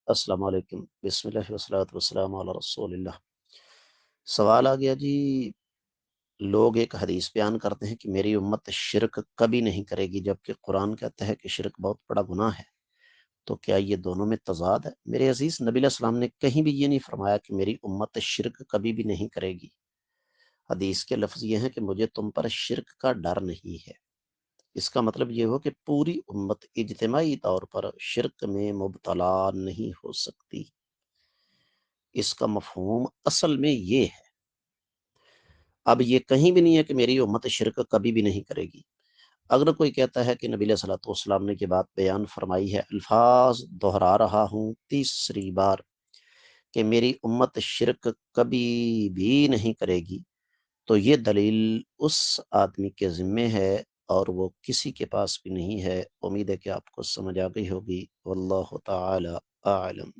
السلام علیکم، بسم اللہ والصلاۃ والسلام علی رسول اللہ۔ سوال آ گیا جی، لوگ ایک حدیث بیان کرتے ہیں کہ میری امت شرک کبھی نہیں کرے گی، جبکہ قرآن کہتا ہے کہ شرک بہت بڑا گناہ ہے، تو کیا یہ دونوں میں تضاد ہے؟ میرے عزیز، نبی علیہ السلام نے کہیں بھی یہ نہیں فرمایا کہ میری امت شرک کبھی بھی نہیں کرے گی۔ حدیث کے لفظ یہ ہیں کہ مجھے تم پر شرک کا ڈر نہیں ہے۔ اس کا مطلب یہ ہو کہ پوری امت اجتماعی طور پر شرک میں مبتلا نہیں ہو سکتی۔ اس کا مفہوم اصل میں یہ ہے، اب یہ کہیں بھی نہیں ہے کہ میری امت شرک کبھی بھی نہیں کرے گی۔ اگر کوئی کہتا ہے کہ نبی علیہ الصلوۃ والسلام نے یہ بات بیان فرمائی ہے، الفاظ دہرا رہا ہوں تیسری بار، کہ میری امت شرک کبھی بھی نہیں کرے گی، تو یہ دلیل اس آدمی کے ذمے ہے اور وہ کسی کے پاس بھی نہیں ہے۔ امید ہے کہ آپ کو سمجھ آ گئی ہوگی۔ واللہ تعالی اعلم۔